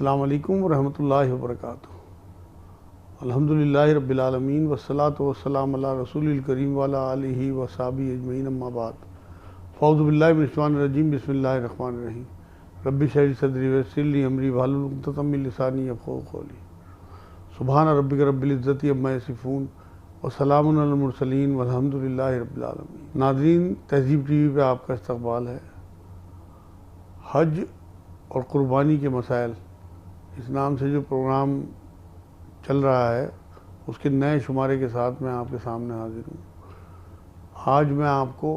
अस्सलामु अलैकुम रहमतुल्लाहि व बरकातुहू। अल्हम्दुलिल्लाहि रब्बिल आलमीन वस्सलातु वस्सलामु अला रसूलिल करीम व अला आलिहि व सहाबिहि अजमईन अम्मा बाद। फ़ऊज़ु बिल्लाहि मिनश शैतानिर रजीम बिस्मिल्लाहिर रहमानिर रहीम। रब्बि इश्रह ली सदरी वयस्सिर ली अमरी वहलुल उक़दतम मिन लिसानी यफ़क़हू क़ौली। सुब्हान रब्बिका रब्बिल इज़्ज़ति अम्मा यसिफ़ून व सलामुन अलल मुरसलीन वल्हम्दुलिल्लाहि रब्बिल आलमीन। नाज़रीन, तहज़ीब टीवी पे आपका इस्तक़बाल है। हज और क़ुरबानी के मसाइल इस नाम से जो प्रोग्राम चल रहा है उसके नए शुमारे के साथ मैं आपके सामने हाजिर हूँ। आज मैं आपको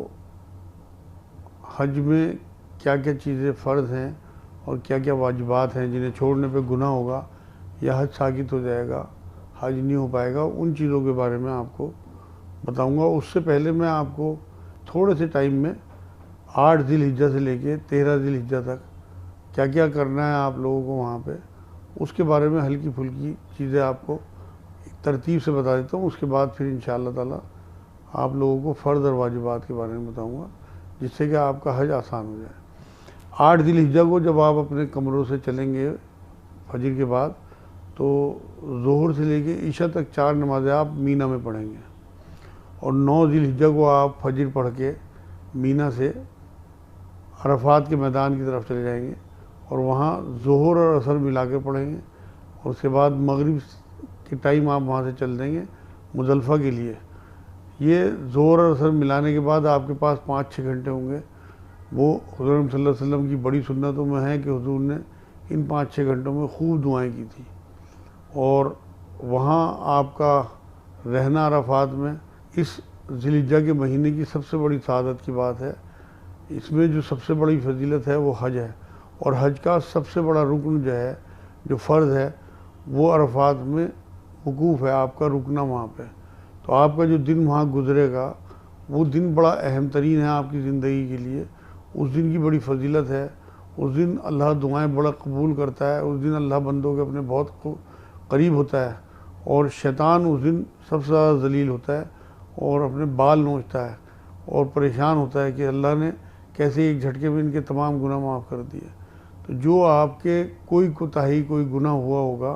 हज में क्या क्या चीज़ें फ़र्ज़ हैं और क्या क्या वाजिबात हैं जिन्हें छोड़ने पे गुनाह होगा या हज साक़ित हो जाएगा, हज नहीं हो पाएगा, उन चीज़ों के बारे में आपको बताऊँगा। उससे पहले मैं आपको थोड़े से टाइम में 8 ज़िलहिज्जा से लेके 13 ज़िलहिज्जा तक क्या क्या करना है आप लोगों को वहाँ पे, उसके बारे में हल्की फुल्की चीज़ें आपको एक तरतीब से बता देता हूँ। उसके बाद फिर इंशाअल्लाह ताला आप लोगों को फ़र्ज़ और वाजिबात के बारे में बताऊँगा, जिससे कि आपका हज आसान हो जाए। 8 ज़िलहिज्जा को जब आप अपने कमरों से चलेंगे फजर के बाद, तो ज़ोहर से लेके ईशा तक 4 नमाज़ें आप मीना में पढ़ेंगे और 9 ज़िलहिज्जा को आप फजर पढ़ के मीना से अरफात के मैदान की तरफ चले जाएंगे और वहाँ ज़ोहर और असर मिला के पढ़ेंगे और उसके बाद मगरिब के टाइम आप वहाँ से चल देंगे मुज़दलिफ़ा के लिए। ये ज़ोहर और असर मिलाने के बाद आपके पास 5-6 घंटे होंगे। वो हुज़ूर सल्लल्लाहु अलैहि वसल्लम की बड़ी सुन्नतों में है कि हुज़ूर ने इन 5-6 घंटों में खूब दुआएं की थी। और वहाँ आपका रहना अरफात में इस ज़िलहिज्जा के महीने की सबसे बड़ी सआदत की बात है। इसमें जो सबसे बड़ी फजीलत है वो हज है और हज का सबसे बड़ा रुकन जो है, जो फ़र्ज़ है, वो अरफात में वकूफ़ है, आपका रुकना वहाँ पे। तो आपका जो दिन वहाँ गुज़रेगा वो दिन बड़ा अहम तरीन है आपकी ज़िंदगी के लिए। उस दिन की बड़ी फजीलत है। उस दिन अल्लाह दुआएं बड़ा कबूल करता है। उस दिन अल्लाह बंदों के अपने बहुत करीब होता है और शैतान उस दिन सबसे ज़्यादा ज़लील होता है और अपने बाल नोचता है और परेशान होता है कि अल्लाह ने कैसे एक झटके में इनके तमाम गुनाह माफ़ कर दिए। तो जो आपके कोई कोताही, कोई गुनाह हुआ होगा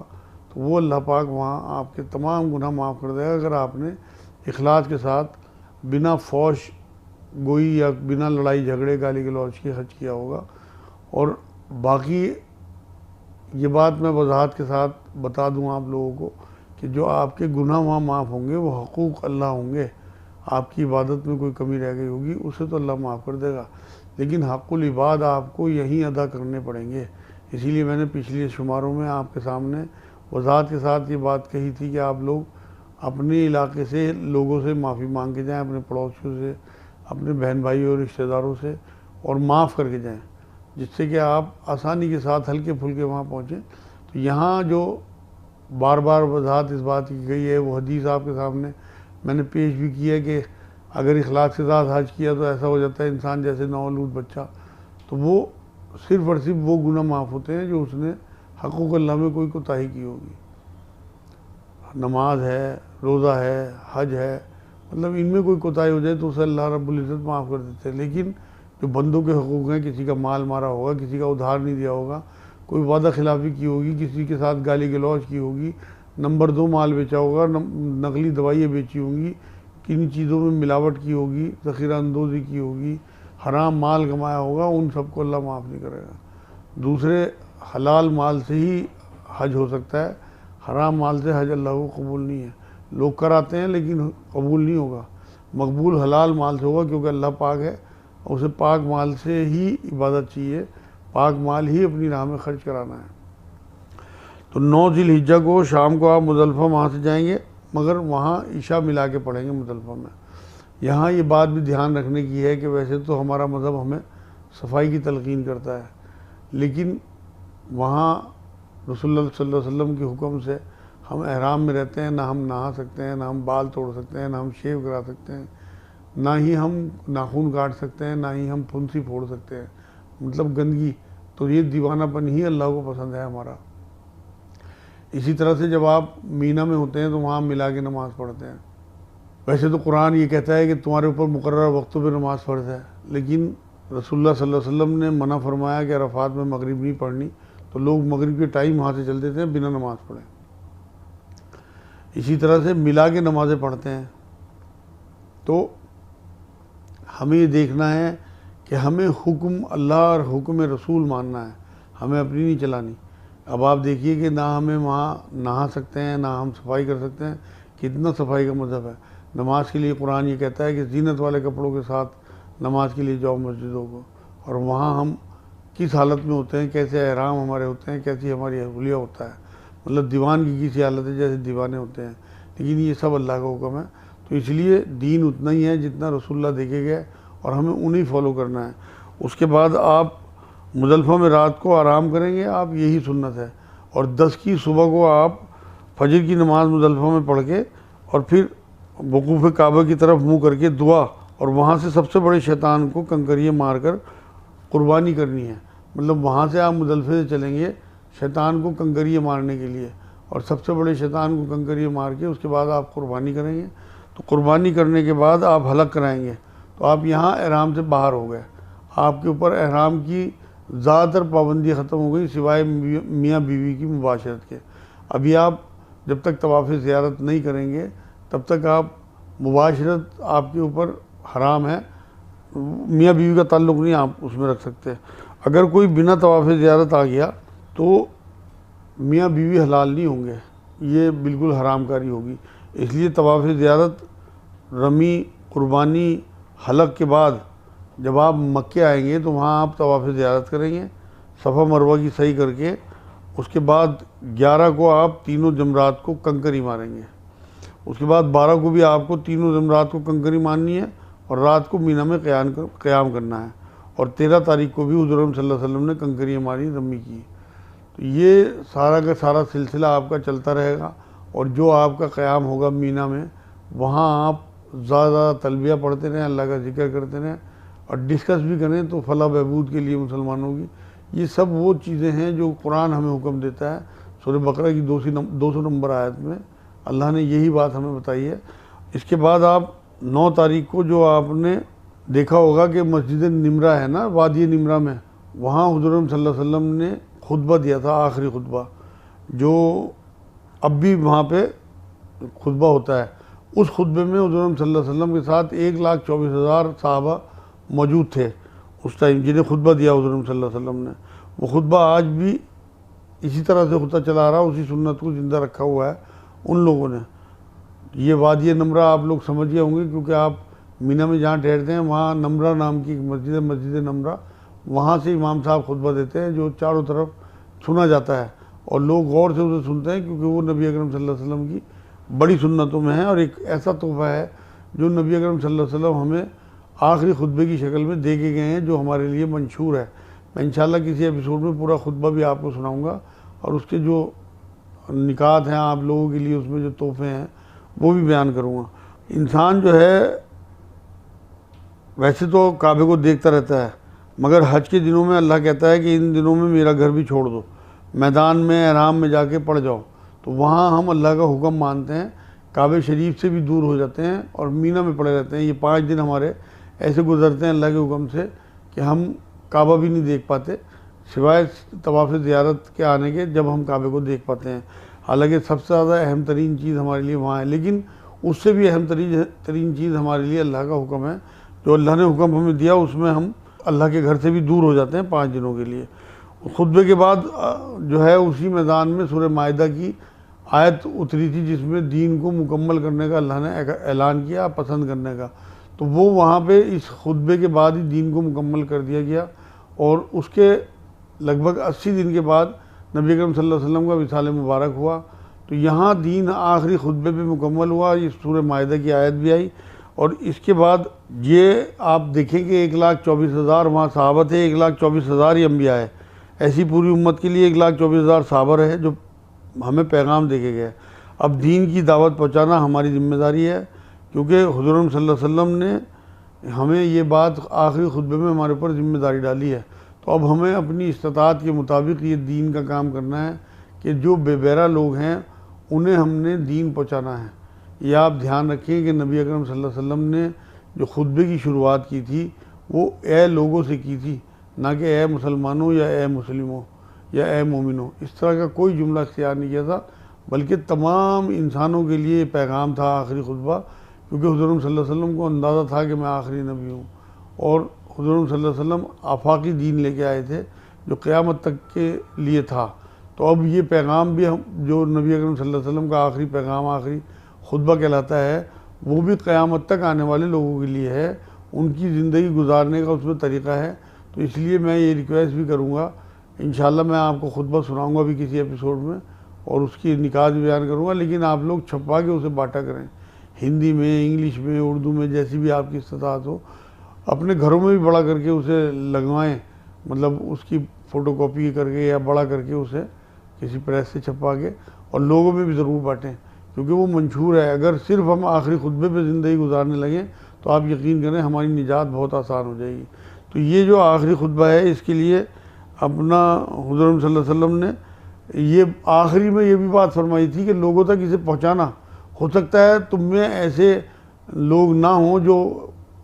तो वो अल्लाह पाक वहाँ आपके तमाम गुनाह माफ़ कर देगा, अगर आपने इखलास के साथ बिना फौश गोई या बिना लड़ाई झगड़े गाली गलौज के हज किया होगा। और बाकी ये बात मैं वजाहत के साथ बता दूँ आप लोगों को कि जो आपके गुनाह वहाँ माफ़ होंगे वो हकूक़ अल्लाह होंगे। आपकी इबादत में कोई कमी रह गई होगी उसे तो अल्लाह माफ़ कर देगा, लेकिन हक़ुल इबाद आपको यहीं अदा करने पड़ेंगे। इसीलिए मैंने पिछले शुमारों में आपके सामने वजाहत के साथ ये बात कही थी कि आप लोग अपने इलाके से लोगों से माफ़ी मांग के जाएँ, अपने पड़ोसियों से, अपने बहन भाई और रिश्तेदारों से, और माफ़ करके जाएँ, जिससे कि आप आसानी के साथ हल्के फुल्के वहाँ पहुँचें। तो यहाँ जो बार बार वजाहत इस बात की गई है वो हदीस आपके सामने मैंने पेश भी की है कि अगर इखलास के साथ हज किया तो ऐसा हो जाता है इंसान जैसे नौलूद बच्चा। तो वो सिर्फ़ और सिर्फ वो गुनाह माफ़ होते हैं जो उसने हक़ूक़ अल्लाह में कोई कोताही की होगी। नमाज है, रोज़ा है, हज है, मतलब इनमें कोई कोताही हो जाए तो उसे अल्लाह रब्बुल इज़्ज़त माफ़ कर देते हैं। लेकिन जो बंदों के हकूक़ हैं, किसी का माल मारा होगा, किसी का उधार नहीं दिया होगा, कोई वादा खिलाफ़ी की होगी, किसी के साथ गाली गलौज की होगी, नंबर 2 माल बेचा होगा, नकली दवाइयाँ बेची होंगी, किन चीज़ों में मिलावट की होगी, ज़ख़ीरा अंदोज़ी की होगी, हराम माल कमाया होगा, उन सबको अल्लाह माफ़ नहीं करेगा। दूसरे हलाल माल से ही हज हो सकता है, हराम माल से हज अल्लाह को कबूल नहीं है। लोग कराते हैं लेकिन कबूल नहीं होगा। मकबूल हलाल माल से होगा, क्योंकि अल्लाह पाक है, उसे पाक माल से ही इबादत चाहिए, पाक माल ही अपनी राह में खर्च कराना है। तो 9 ज़िलहिज्जा को शाम को आप मुज़दलिफ़ा वहाँ से जाएंगे, मगर वहाँ ईशा मिला के पढ़ेंगे मुज़दलिफ़ा में। यहाँ ये बात भी ध्यान रखने की है कि वैसे तो हमारा मज़हब हमें सफाई की तलक़ीन करता है, लेकिन वहाँ रसूलुल्लाह सल्लल्लाहु अलैहि वसल्लम के हुक्म से हम एहराम में रहते हैं, ना हम नहा सकते हैं, ना हम बाल तोड़ सकते हैं, ना हम शेव करा सकते हैं, ना ही हम नाखून काट सकते हैं, ना ही हम फुंसी फोड़ सकते हैं, मतलब गंदगी। तो ये दीवानापन ही अल्लाह को पसंद है हमारा। इसी तरह से जब आप मीना में होते हैं तो वहाँ मिला के नमाज़ पढ़ते हैं। वैसे तो कुरान ये कहता है कि तुम्हारे ऊपर मुकर्रर वक्तों पे नमाज़ फ़र्ज़ है, लेकिन रसूलुल्लाह सल्लल्लाहु अलैहि वसल्लम ने मना फरमाया कि अरफात में मगरिब नहीं पढ़नी, तो लोग मगरिब के टाइम वहाँ से चल देते हैं बिना नमाज़ पढ़े। इसी तरह से मिला के नमाज़ें पढ़ते हैं। तो हमें ये देखना है कि हमें हुक्म अल्लाह और हुक्म रसूल मानना है, हमें अपनी नहीं चलानी। अब आप देखिए कि ना हमें वहाँ नहा सकते हैं, ना हम सफाई कर सकते हैं। कितना सफाई का मज़हब है। नमाज के लिए कुरान ये कहता है कि ज़ीनत वाले कपड़ों के साथ नमाज के लिए जाओ मस्जिदों को, और वहाँ हम किस हालत में होते हैं, कैसे एहराम हमारे होते हैं, कैसी हमारी हुलिया होता है, मतलब दीवान की किसी हालत है जैसे दीवाने होते हैं। लेकिन ये सब अल्लाह का हुक्म है। तो इसलिए दीन उतना ही है जितना रसूलुल्लाह देखे गए, और हमें उन्हीं फॉलो करना है। उसके बाद आप मुज़दलिफ़ा में रात को आराम करेंगे, आप यही सुन्नत है। और 10 की सुबह को आप फजर की नमाज़ मुज़दलिफ़ा में पढ़ के और फिर वकूफ़ काबा की तरफ मुँह करके दुआ, और वहाँ से सबसे बड़े शैतान को कंकरियाँ मार कर कुर्बानी करनी है। मतलब वहाँ से आप मुज़दलिफ़े से चलेंगे शैतान को कंकरियाँ मारने के लिए, और सबसे बड़े शैतान को कंकरियाँ मार के उसके बाद आप कुर्बानी करेंगे। तो कुर्बानी करने के बाद आप हलक कराएंगे, तो आप यहाँ एहराम से बाहर हो गए। आपके ऊपर एहराम की ज़्यादातर पाबंदी ख़त्म हो गई सिवाय मियाँ बीवी की मुबाशरत के। अभी आप जब तक तवाफ़ ज़ियारत नहीं करेंगे तब तक आप मुबाशरत आपके ऊपर हराम है, मियाँ बीवी का ताल्लुक़ नहीं आप उसमें रख सकते। अगर कोई बिना तवाफ़ ज़ियारत आ गया तो मियाँ बीवी हलाल नहीं होंगे, ये बिल्कुल हरामकारी होगी। इसलिए तवाफ़ ज़ियारत, रमी, कुर्बानी, हलक के बाद जब आप मक्के आएंगे तो वहाँ आप तवाफ़ ज़ियारत करेंगे सफ़ा मरवा की सही करके। उसके बाद 11 को आप तीनों जमरात को कंकरी मारेंगे। उसके बाद 12 को भी आपको तीनों जमरात को कंकरी मारनी है, और रात को मीना में क़याम करना है। और 13 तारीख को भी हुज़ूर सल्लल्लाहु अलैहि वसल्लम ने कंकरियाँ मारी, रमी की। तो ये सारा का सारा सिलसिला आपका चलता रहेगा। और जो आपका क़याम होगा मीना में, वहाँ आप ज़्यादा तलबिया पढ़ते रहें, अल्लाह का जिक्र करते रहें, और डिस्कस भी करें तो फलाह बहबूद के लिए मुसलमानों की। ये सब वो चीज़ें हैं जो कुरान हमें हुक्म देता है। सूरह बकरा की 200 नंबर आयत में अल्लाह ने यही बात हमें बताई है। इसके बाद आप 9 तारीख को जो आपने देखा होगा कि मस्जिद निमरा है ना, वादी निमरा में, वहाँ हुज़ूर सल्लल्लाहु अलैहि वसल्लम ने खुतबा दिया था, आखिरी खुतबा, जो अब भी वहाँ पे खुतबा होता है। उस खुतबे में हुज़ूर सल्लल्लाहु अलैहि वसल्लम के साथ 1,24,000 सहाबा मौजूद थे उस टाइम, जिन्हें खुतबा दिया हुज़ूर सल्लल्लाहु अलैहि वसल्लम ने। वो खुतबा आज भी इसी तरह से होता चला रहा, उसी सुन्नत को ज़िंदा रखा हुआ है उन लोगों ने। ये वादी नमरा आप लोग समझ गए होंगे, क्योंकि आप मीना में जहाँ ठहरते हैं वहाँ नमरा नाम की एक मस्जिद है, मस्जिद नमरा। वहाँ से इमाम साहब खुतबा देते हैं, जो चारों तरफ सुना जाता है, और लोग गौर से उसे सुनते हैं, क्योंकि वो नबी अकरम सल्लल्लाहु अलैहि वसल्लम की बड़ी सुन्नतों में है, और एक ऐसा तोहफ़ा है जो नबी अकरम सल्लल्लाहु अलैहि वसल्लम हमें आखिरी खुतबे की शक्ल में दे के गए हैं, जो हमारे लिए मंशूर है। मैं इंशाल्लाह किसी एपिसोड में पूरा खुतबा भी आपको सुनाऊँगा, और उसके जो निकात हैं आप लोगों के लिए, उसमें जो तोहफ़े हैं वो भी बयान करूँगा। इंसान जो है वैसे तो काबे को देखता रहता है, मगर हज के दिनों में अल्लाह कहता है कि इन दिनों में मेरा घर भी छोड़ दो, मैदान में एहराम में जाके पड़ जाओ। तो वहाँ हम अल्लाह का हुक्म मानते हैं, काबे शरीफ से भी दूर हो जाते हैं और मीना में पड़े रहते हैं। ये 5 दिन हमारे ऐसे गुजरते हैं अल्लाह के हुक्म से कि हम काबा भी नहीं देख पाते, सिवाय तवाफ़ ज़ियारत के आने के, जब हम काबे को देख पाते हैं। हालांकि सबसे ज़्यादा अहम तरीन चीज़ हमारे लिए वहाँ है, लेकिन उससे भी अहम तरीन चीज़ हमारे लिए अल्लाह का हुक्म है। जो अल्लाह ने हुक्म हमें दिया उसमें हम अल्लाह के घर से भी दूर हो जाते हैं 5 दिनों के लिए। खुतबे के बाद जो है उसी मैदान में सूरह माइदा की आयत उतरी थी, जिसमें दीन को मुकम्मल करने का अल्लाह ने ऐलान किया, पसंद करने का। तो वो वहाँ पे इस खुतबे के बाद ही दीन को मुकम्मल कर दिया गया, और उसके लगभग 80 दिन के बाद नबी अकरम सल्लल्लाहु अलैहि वसल्लम का विसाल मुबारक हुआ। तो यहाँ दीन आखिरी खुतबे पे मुकम्मल हुआ। ये सूरह माइदा की आयत भी आई, और इसके बाद ये आप देखेंगे 1,24,000 वहाँ सहाबा थे, 1,24,000 ही अम्बिया है। ऐसी पूरी उम्मत के लिए 1,24,000 सहाबा रहे जो हमें पैगाम देके गए। अब दीन की दावत पहुँचाना हमारी ज़िम्मेदारी है, क्योंकि हुज़ूर सल्लल्लाहु अलैहि वसल्लम ने हमें ये बात आखिरी खुतबे में हमारे ऊपर ज़िम्मेदारी डाली है। तो अब हमें अपनी इस्ताअत के मुताबिक ये दीन का काम करना है कि जो बेबहरा लोग हैं उन्हें हमने दीन पहुँचाना है। ये आप ध्यान रखें कि नबी अकरम सल्लल्लाहु अलैहि वसल्लम ने जो खुतबे की शुरुआत की थी वो ए लोगों से की थी, ना कि ए मुसलमानों या ए मुस्लिमों। या ए मोमिनो, इस तरह का कोई जुमला इख्तियार नहीं किया था, बल्कि तमाम इंसानों के लिए पैगाम था आखिरी खुतबा, क्योंकि हुज़ूर सल्लल्लाहु अलैहि वसल्लम को अंदाज़ा था कि मैं आखिरी नबी हूँ और हुज़ूर सल्लल्लाहु अलैहि वसल्लम आफाकी दीन लेके आए थे जो क़यामत तक के लिए था। तो अब ये पैगाम भी हम जो नबी अकरम सल्लल्लाहु अलैहि वसल्लम का आखिरी पैगाम, आखिरी खुतबा कहलाता है, वो भी क़यामत तक आने वाले लोगों के लिए है, उनकी ज़िंदगी गुजारने का उसमें तरीक़ा है। तो इसलिए मैं ये रिक्वेस्ट भी करूँगा, इंशाअल्लाह मैं आपको खुतबा सुनाऊँगा भी किसी एपिसोड में और उसकी निकात भी बयान करूँगा, लेकिन आप लोग छपवा के उसे बांटा करें, हिंदी में, इंग्लिश में, उर्दू में, जैसी भी आपकी इस्तात हो। अपने घरों में भी बड़ा करके उसे लगवाएं, मतलब उसकी फ़ोटोकॉपी करके या बड़ा करके उसे किसी प्रेस से छपवा के, और लोगों में भी ज़रूर बाँटें, क्योंकि वो मंशूर है। अगर सिर्फ हम आखिरी खुतबे पे ज़िंदगी गुजारने लगें तो आप यकीन करें हमारी निजात बहुत आसान हो जाएगी। तो ये जो आखिरी खुतबा है, इसके लिए अपना हुज़ूर सल्लल्लाहु अलैहि वसल्लम ने ये आखिरी में ये भी बात फरमाई थी कि लोगों तक इसे पहुँचाना, हो सकता है तुम में ऐसे लोग ना हों जो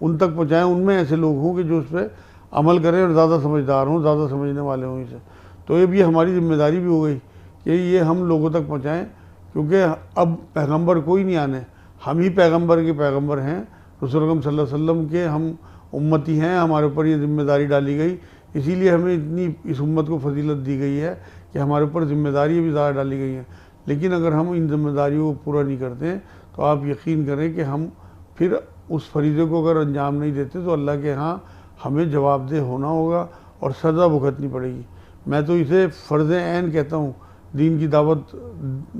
उन तक पहुँचाएँ, उनमें ऐसे लोग हों कि जो उस पर अमल करें और ज़्यादा समझदार हों, ज़्यादा समझने वाले हों इसे। तो ये भी हमारी ज़िम्मेदारी भी हो गई कि ये हम लोगों तक पहुँचाएँ, क्योंकि अब पैगंबर कोई नहीं आने, हम ही पैगंबर के पैगंबर हैं, रसूल अकरम सल्लल्लाहु अलैहि वसल्लम के हम उम्मती हैं, हमारे ऊपर ये ज़िम्मेदारी डाली गई, इसीलिए हमें इतनी इस उम्मत को फजीलत दी गई है कि हमारे ऊपर ज़िम्मेदारी भी ज़्यादा डाली गई हैं। लेकिन अगर हम इन ज़िम्मेदारियों को पूरा नहीं करते हैं तो आप यकीन करें कि हम फिर उस फरीज़े को अगर अंजाम नहीं देते तो अल्लाह के यहाँ हमें जवाबदेह होना होगा और सज़ा भुगतनी पड़ेगी। मैं तो इसे फ़र्ज़ ऐन कहता हूँ दीन की दावत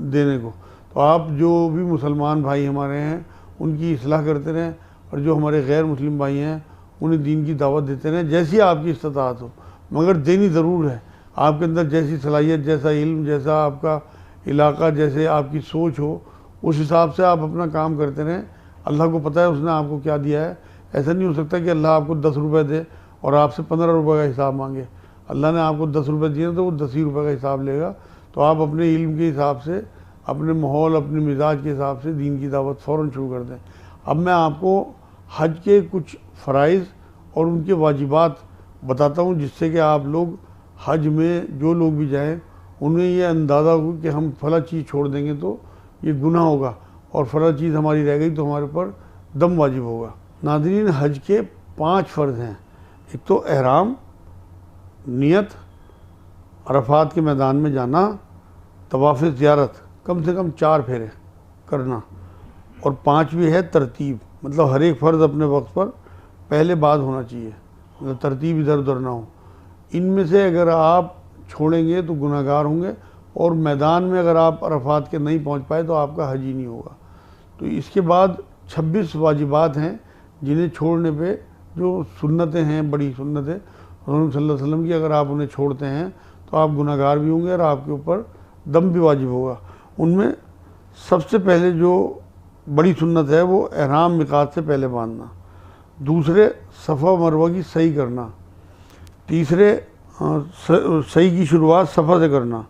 देने को। तो आप जो भी मुसलमान भाई हमारे हैं उनकी इस्लाह करते रहें, और जो हमारे गैर मुस्लिम भाई हैं उन्हें दीन की दावत देते रहें, जैसी आपकी इस्तात हो, मगर देनी ज़रूर है। आपके अंदर जैसी सलाहियत, जैसा इल्म, जैसा आपका इलाका, जैसे आपकी सोच हो, उस हिसाब से आप अपना काम करते रहें। अल्लाह को पता है उसने आपको क्या दिया है। ऐसा नहीं हो सकता कि अल्लाह आपको 10 रुपये दे और आपसे 15 रुपये का हिसाब मांगे। अल्लाह ने आपको 10 रुपये दिए तो वो 10 ही रुपये का हिसाब लेगा। तो आप अपने इल्म के हिसाब से, अपने माहौल, अपने मिजाज के हिसाब से दीन की दावत फ़ौरन शुरू कर दें। अब मैं आपको हज के कुछ फ़राइज़ और उनके वाजिबात बताता हूँ, जिससे कि आप लोग हज में जो लोग भी जाएं उन्हें ये अंदाज़ा हो कि हम फला चीज़ छोड़ देंगे तो ये गुनाह होगा, और फला चीज़ हमारी रह गई तो हमारे ऊपर दम वाजिब होगा। नाज़रीन, हज के 5 फ़र्ज़ हैं। एक तो एहराम, नियत, अरफात के मैदान में जाना, तवाफ़ ज़ियारत, कम से कम 4 फेरे करना, और 5वीं है तरतीब, मतलब हर एक फ़र्ज़ अपने वक्त पर पहले बाद होना चाहिए, मतलब तरतीब इधर उधर ना हो। इनमें से अगर आप छोड़ेंगे तो गुनाहगार होंगे, और मैदान में अगर आप अरफात के नहीं पहुंच पाए तो आपका हज ही नहीं होगा। तो इसके बाद 26 वाजिबात हैं जिन्हें छोड़ने पे, जो सुन्नतें हैं, बड़ी सुन्नतें रसूल सल्लल्लाहु अलैहि वसल्लम की, अगर आप उन्हें छोड़ते हैं तो आप गुनाहगार भी होंगे और आपके ऊपर दम भी वाजिब होगा। उनमें सबसे पहले जो बड़ी सुन्नत है वो एहराम मिकात से पहले बांधना, दूसरे सफ़ा मरवा की सही करना, तीसरे सही की शुरुआत सफ़ा से करना,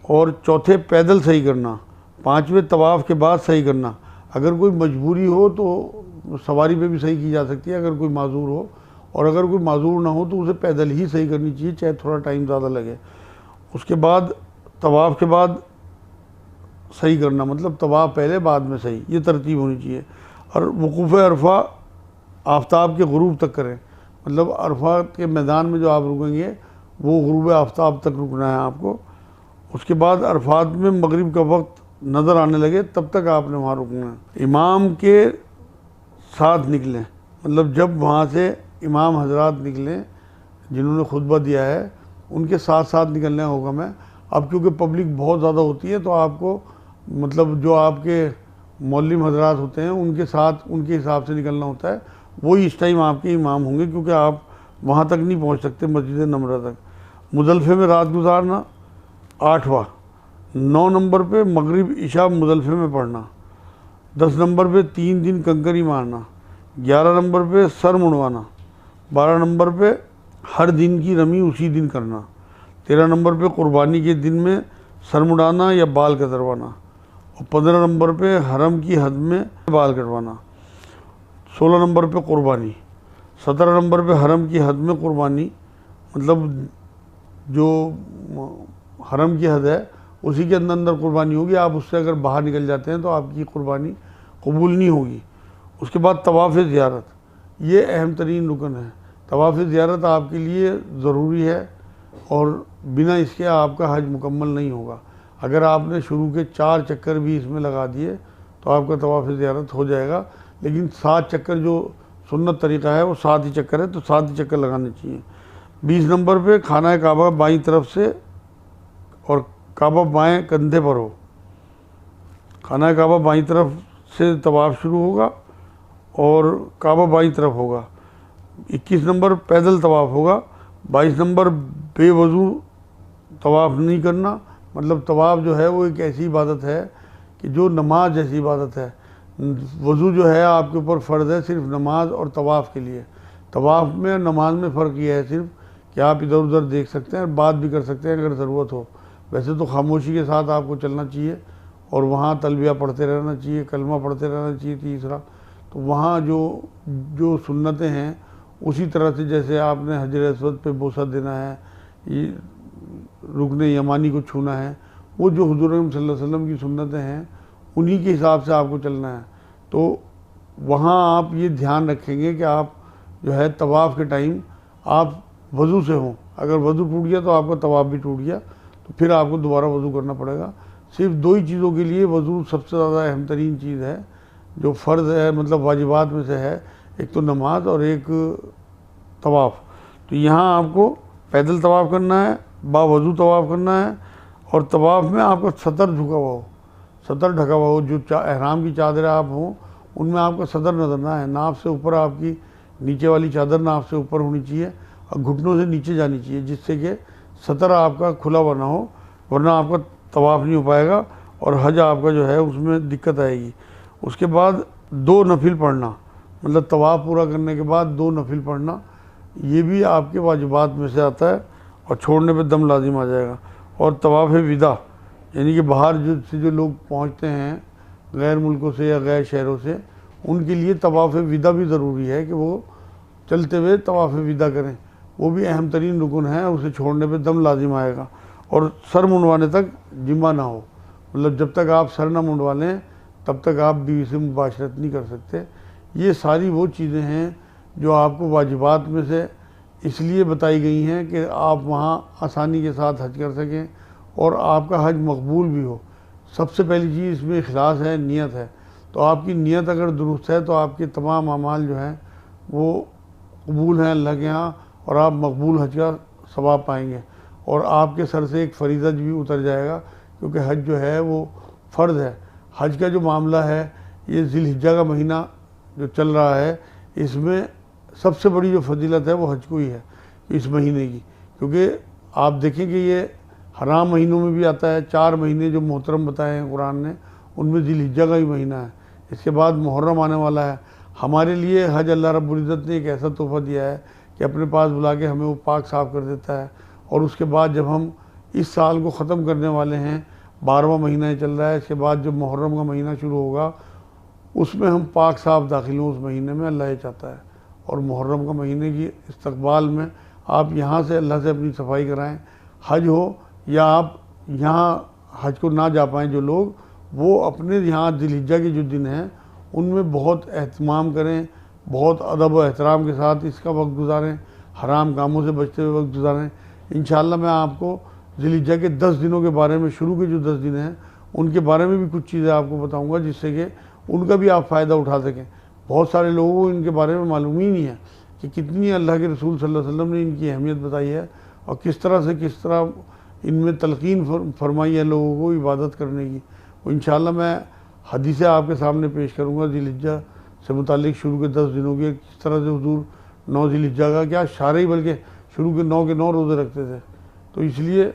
और चौथे पैदल सही करना, 5वें तवाफ़ के बाद सही करना। अगर कोई मजबूरी हो तो सवारी पे भी सही की जा सकती है अगर कोई माजूर हो, और अगर कोई माजूर ना हो तो उसे पैदल ही सही करनी चाहिए, चाहे थोड़ा टाइम ज़्यादा लगे। उसके बाद तवाफ़ के बाद सही करना, मतलब तवाफ़ पहले बाद में सही, ये तरतीब होनी चाहिए। और वक़ूफ़ अरफा आफ्ताब के गुरूब तक करें, मतलब अरफा के मैदान में जो आप रुकेंगे वो गुरूब आफ्ताब तक रुकना है आपको। उसके बाद अरफात में मगरिब का वक्त नज़र आने लगे तब तक आपने वहाँ रुकना है। इमाम के साथ निकलें, मतलब जब वहाँ से इमाम हजरात निकलें जिन्होंने खुतबा दिया है उनके साथ साथ निकलने का हुक्म है। अब क्योंकि पब्लिक बहुत ज़्यादा होती है तो आपको, मतलब जो आपके मौलवी हजरात होते हैं उनके साथ, उनके हिसाब से निकलना होता है। वही इस टाइम आपके इमाम होंगे, क्योंकि आप वहाँ तक नहीं पहुँच सकते मस्जिद नमरा तक। मुज़दलिफ़े में रात गुजारना 8वां। 9 नंबर पे मगरिब इशा मुज़दलिफ़े में पढ़ना। 10 नंबर पे 3 दिन कंकरी मारना। 11 नंबर पे सर मुड़वाना। 12 नंबर पे हर दिन की रमी उसी दिन करना। 13 नंबर पे कुर्बानी के दिन में सर मुड़ाना या बाल कतरवाना। और 15 नंबर पे हरम की हद में बाल कटवाना। 16 नंबर पे कुर्बानी। 17 नंबर पे हरम की हद में कुर्बानी, मतलब जो हरम की हद है उसी के अंदर अंदर कुर्बानी होगी। आप उससे अगर बाहर निकल जाते हैं तो आपकी कुर्बानी कबूल नहीं होगी। उसके बाद तवाफ़ ज़ियारत, ये अहम तरीन रुकन है। तवाफ़ ज़ियारत आपके लिए ज़रूरी है और बिना इसके आपका हज मुकम्मल नहीं होगा। अगर आपने शुरू के 4 चक्कर भी इसमें लगा दिए तो आपका तवाफ़ ज़ियारत हो जाएगा, लेकिन 7 चक्कर जो सुन्नत तरीक़ा है वो 7 ही चक्कर है, तो 7 ही चक्कर लगाने चाहिए। 20 नंबर पे खाना काबा बाईं तरफ से और काबा बाएं कंधे पर हो। खाना काबा बाईं तरफ से तवाफ़ शुरू होगा और काबा बाईं तरफ होगा। 21 नंबर पैदल तवाफ़ होगा। 22 नंबर बेवज़ू तवाफ़ नहीं करना, मतलब तवाफ़ जो है वो एक ऐसी इबादत है कि जो नमाज जैसी इबादत है। वज़ू जो है आपके ऊपर फ़र्ज़ है सिर्फ नमाज और तवाफ़ के लिए। तवाफ़ में और नमाज में फ़र्क ये है सिर्फ कि आप इधर उधर देख सकते हैं और बात भी कर सकते हैं अगर ज़रूरत हो। वैसे तो खामोशी के साथ आपको चलना चाहिए और वहाँ तलबिया पढ़ते रहना चाहिए, कलमा पढ़ते रहना चाहिए। तीसरा तो वहाँ जो सुन्नतें हैं उसी तरह से, जैसे आपने हजर अस्वद पे बोसा देना है, ये रुकने यमानी को छूना है, वो जो हुज़ूर अकरम सल्लल्लाहु अलैहि वसल्लम की सुन्नतें हैं उन्हीं के हिसाब से आपको चलना है। तो वहाँ आप ये ध्यान रखेंगे कि आप जो है तवाफ़ के टाइम आप वज़ू से हों। अगर वज़ू टूट गया तो आपका तवाफ़ भी टूट गया, तो फिर आपको दोबारा वज़ू करना पड़ेगा। सिर्फ 2 ही चीज़ों के लिए वज़ू सबसे ज़्यादा अहम तरीन चीज़ है जो फ़र्ज़ है, मतलब वाजिबात में से है। एक तो नमाज और एक तवाफ़। तो यहाँ आपको पैदल तवाफ़ करना है, बावज़ू तवाफ़ करना है और तवाफ़ में आपका सतर झुका हुआ हो, सतर ढका हुआ हो। जो एहराम की चादरें आप हों उनमें आपका सतर नजर ना है। नाफ से ऊपर आपकी नीचे वाली चादर नाफ से ऊपर होनी चाहिए और घुटनों से नीचे जानी चाहिए, जिससे कि सतर आपका खुला हुआ ना हो, वरना आपका तवाफ़ नहीं हो पाएगा और हज आपका जो है उसमें दिक्कत आएगी। उसके बाद 2 नफिल पढ़ना, मतलब तवाफ़ पूरा करने के बाद 2 नफिल पढ़ना, ये भी आपके वाजिबात में से आता है और छोड़ने पे दम लाजिम आ जाएगा। और तवाफ़ विदा, यानी कि बाहर जो लोग पहुंचते हैं गैर मुल्कों से या गैर शहरों से, उनके लिए तवाफ़ विदा भी ज़रूरी है कि वो चलते हुए तवाफ़ विदा करें। वो भी अहम तरीन रुकन है, उसे छोड़ने पे दम लाजिम आएगा। और सर मुंडवाने तक जिम्मा ना हो, मतलब जब तक आप सर ना मुंडवा लें तब तक आप बीवी से मुबाशरत नहीं कर सकते। ये सारी वो चीज़ें हैं जो आपको वाजिबात में से इसलिए बताई गई हैं कि आप वहाँ आसानी के साथ हज कर सकें और आपका हज मकबूल भी हो। सबसे पहली चीज़ इसमें इखलास है, नियत है। तो आपकी नियत अगर दुरुस्त है तो आपके तमाम अमाल जो हैं वो कबूल हैं अल्लाह के यहाँ और आप मकबूल हज का सवाब पाएंगे और आपके सर से एक फरीज़ा भी उतर जाएगा, क्योंकि हज जो है वो फ़र्ज़ है। हज का जो मामला है, ये ज़िलहिज्जा का महीना जो चल रहा है, इसमें सबसे बड़ी जो फजीलत है वो हज को ही है इस महीने की। क्योंकि आप देखें कि ये हराम महीनों में भी आता है। 4 महीने जो मोहतरम बताए हैं कुरान ने, उनमें ज़िलहिज्जा का ही महीना है। इसके बाद मुहर्रम आने वाला है। हमारे लिए हज अल्लाह रब्बुल इज़्ज़त ने एक ऐसा तोहफ़ा दिया है कि अपने पास बुला के हमें वो पाक साफ़ कर देता है। और उसके बाद जब हम इस साल को ख़त्म करने वाले हैं, 12वां महीना चल रहा है, इसके बाद जो मुहर्रम का महीना शुरू होगा उसमें हम पाक साफ़ दाखिल हों उस महीने में, अल्लाह ये चाहता है। और मुहर्रम का महीने की इस्तकबाल में आप यहाँ से अल्लाह से अपनी सफाई कराएं। हज हो या आप यहाँ हज को ना जा पाएँ जो लोग, वो अपने यहाँ ज़िलहिज्जा के जो दिन हैं उनमें बहुत एहतमाम करें, बहुत अदब व एहतराम के साथ इसका वक्त गुजारें, हराम कामों से बचते हुए वक्त गुजारें। इंशाअल्लाह मैं आपको ज़िलहिज्जा के 10 दिनों के बारे में, शुरू के जो 10 दिन हैं उनके बारे में भी कुछ चीज़ें आपको बताऊँगा, जिससे कि उनका भी आप फ़ायदा उठा सकें। बहुत सारे लोगों को इनके बारे में मालूम ही नहीं है कि कितनी अल्लाह के रसूल सल्लल्लाहु अलैहि वसल्लम ने इनकी अहमियत बताई है और किस तरह इनमें तलकीन फरमाई है लोगों को इबादत करने की। वो इंशाअल्लाह मैं हदीसें आपके सामने पेश करूँगा ज़िलहिज्जा से मुतालिक, शुरू के 10 दिनों के, किस तरह से हुजूर 9 ज़िलहिज्जा का क्या शारे ही बल्कि शुरू के 9 के 9 रोज़े रखते थे। तो इसलिए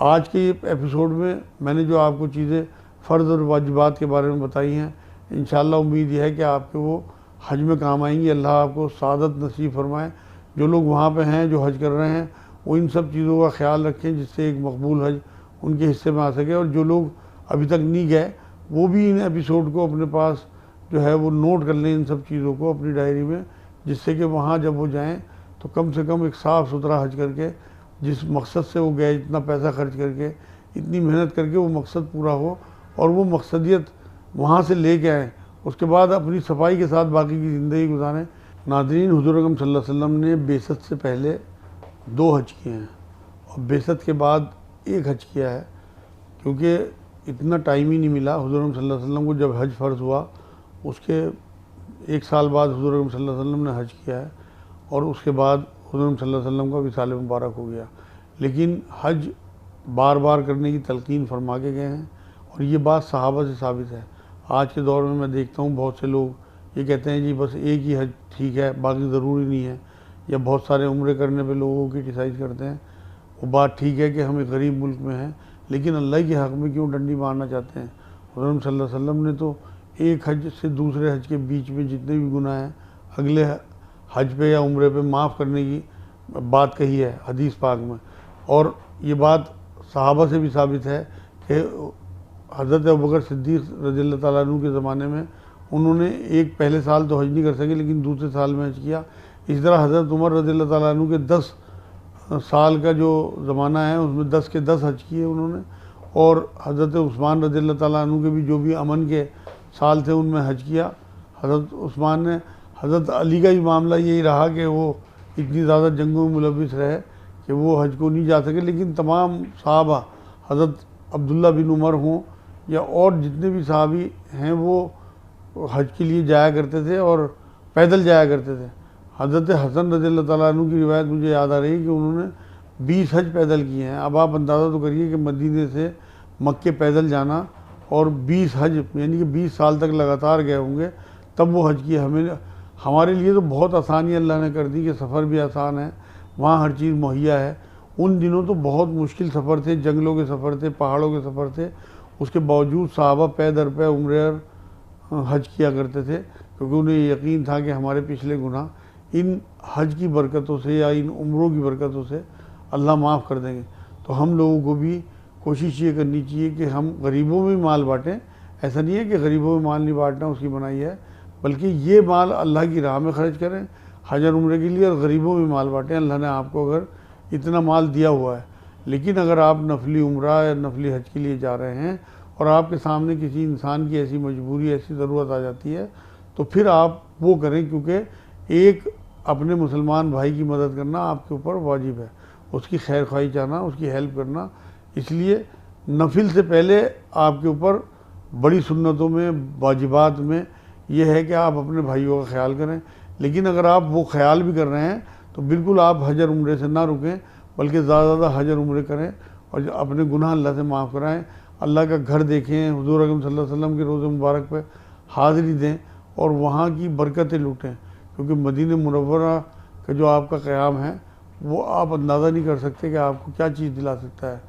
आज के ये एपिसोड में मैंने जो आपको चीज़ें फ़र्ज़ और वाजिबात के बारे में बताई हैं, इंशाअल्लाह उम्मीद यह है कि आपके वो हज में काम आएंगी। अल्लाह आपको सादत नसीब फरमाए। जो लोग वहाँ पे हैं, जो हज कर रहे हैं, वो इन सब चीज़ों का ख्याल रखें जिससे एक मकबूल हज उनके हिस्से में आ सके। और जो लोग अभी तक नहीं गए वो भी इन एपिसोड को अपने पास जो है वो नोट कर लें, इन सब चीज़ों को अपनी डायरी में, जिससे कि वहाँ जब वो जाएँ तो कम से कम एक साफ़ सुथरा हज करके जिस मकसद से वो गए, इतना पैसा खर्च करके, इतनी मेहनत करके वो मकसद पूरा हो और वो मकसदियत वहाँ से लेके आए, उसके बाद अपनी सफाई के साथ बाकी की ज़िंदगी गुजारें। नाज़रीन, हुज़ूर अकरम सल्लल्लाहु अलैहि वसल्लम ने बेसत से पहले 2 हज किए हैं और बेसत के बाद 1 हज किया है, क्योंकि इतना टाइम ही नहीं मिला। हुज़ूर अकरम सल्लल्लाहु अलैहि वसल्लम को जब हज फ़र्ज़ हुआ उसके 1 साल बाद हुज़ूर अकरम सल्लल्लाहु अलैहि वसल्लम ने हज किया है और उसके बाद हुज़ूर अकरम सल्लल्लाहु अलैहि वसल्लम का विसाल मुबारक हो गया। लेकिन हज बार बार करने की तलकीन फरमा के गए हैं और ये बात सहाबा से साबित है। आज के दौर में मैं देखता हूँ बहुत से लोग ये कहते हैं जी बस एक ही हज ठीक है, बाकी ज़रूरी नहीं है, या बहुत सारे उम्रे करने पे लोगों की क्रिटिसाइज़ करते हैं। वो बात ठीक है कि हम एक गरीब मुल्क में हैं, लेकिन अल्लाह के हक़ में क्यों डंडी मारना चाहते हैं। हुज़ूर सल्लल्लाहु अलैहि वसल्लम ने तो एक हज से दूसरे हज के बीच में जितने भी गुनाह हैं अगले हज पे या उम्रे पे माफ़ करने की बात कही है हदीस पाक में। और ये बात सहाबा से भी साबित है कि हज़रत अबू बकर सिद्दीक़ रज़ियल्लाहु ताला अन्हु के ज़माने में उन्होंने एक पहले साल तो हज नहीं कर सके, लेकिन दूसरे साल में हज किया। इस तरह हज़रत उमर रज़ियल्लाहु ताला अन्हु के 10 साल का जो ज़माना है उसमें 10 के 10 हज किए उन्होंने। और हज़रत उस्मान रज़ियल्लाहु ताला अन्हु के भी जो भी अमन के साल थे उनमें हज किया। हज़रत उस्मान ने, हज़रत अली का भी मामला यही रहा कि वो इतनी ज़्यादा जंगों में मुलविस रहे कि वो हज को नहीं जा सके, लेकिन तमाम सहाबा, हज़रत अब्दुल्ला बिन उमर हों या और जितने भी सहाबी हैं, वो हज के लिए जाया करते थे और पैदल जाया करते थे। हज़रत हसन रज़ियल्लाहु ताला अन्हु की रिवायत मुझे याद आ रही है कि उन्होंने 20 हज पैदल किए हैं। अब आप अंदाज़ा तो करिए कि मदीने से मक्के पैदल जाना और 20 हज यानी कि 20 साल तक लगातार गए होंगे तब वो हज किए। हमारे लिए तो बहुत आसानी अल्लाह ने कर दी कि सफ़र भी आसान है, वहाँ हर चीज़ मुहैया है। उन दिनों तो बहुत मुश्किल सफ़र थे, जंगलों के सफ़र थे, पहाड़ों के सफ़र थे, उसके बावजूद सहाबा पै दर पे उम्रे और हज किया करते थे, क्योंकि उन्हें यकीन था कि हमारे पिछले गुनाह इन हज की बरकतों से या इन उम्रों की बरकतों से अल्लाह माफ़ कर देंगे। तो हम लोगों को भी कोशिश ये करनी चाहिए कि हम गरीबों में माल बाँटें। ऐसा नहीं है कि गरीबों में माल नहीं बाँटना उसकी बनाई है, बल्कि ये माल अल्लाह की राह में ख़र्च करें हज और उम्रे के लिए, और गरीबों में माल बाँटें। अल्लाह ने आपको अगर इतना माल दिया हुआ है, लेकिन अगर आप नफली उम्रा या नफली हज के लिए जा रहे हैं और आपके सामने किसी इंसान की ऐसी मजबूरी, ऐसी ज़रूरत आ जाती है, तो फिर आप वो करें, क्योंकि एक अपने मुसलमान भाई की मदद करना आपके ऊपर वाजिब है, उसकी खैर ख्वाही चाहना, उसकी हेल्प करना। इसलिए नफिल से पहले आपके ऊपर बड़ी सुन्नतों में, वाजिबात में यह है कि आप अपने भाइयों का ख्याल करें। लेकिन अगर आप वो ख्याल भी कर रहे हैं तो बिल्कुल आप हज और उम्रे से ना रुकें, बल्कि ज़्यादा हज और उम्रे करें और अपने गुनाह अल्लाह से माफ़ कराएं। अल्लाह का घर देखें, हुज़ूर अकरम सल्लल्लाहु अलैहि वसल्लम के रोज़े मुबारक पे हाज़िरी दें और वहाँ की बरकतें लूटें, क्योंकि मदीने मुनव्वरा का जो आपका क़याम है वो आप अंदाज़ा नहीं कर सकते कि आपको क्या चीज़ दिला सकता है।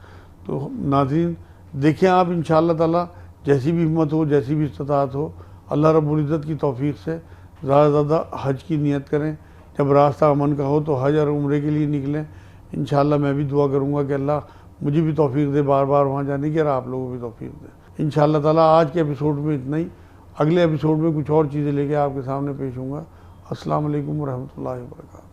तो नाज़रीन, देखें आप इंशाअल्लाह ताला जैसी भी हिम्मत हो, जैसी भी इस्तिताअत हो, अल्लाह रब्बुल इज़्ज़त की तौफ़ीक़ से ज़्यादा से ज़्यादा हज की नियत करें। जब रास्ता अमन का हो तो हज और उम्रे के लिए निकलें। इंशाअल्लाह मैं भी दुआ करूँगा कि अल्लाह मुझे भी तौफ़ीक़ दे बार बार वहाँ जाने की, और आप लोगों को भी तौफ़ीक़ दे। इंशाअल्लाह ताला आज के एपिसोड में इतना ही। अगले एपिसोड में कुछ और चीज़ें लेके आपके सामने पेश होऊंगा। अस्सलाम वालेकुम व रहमतुल्लाहि व बरकातहू।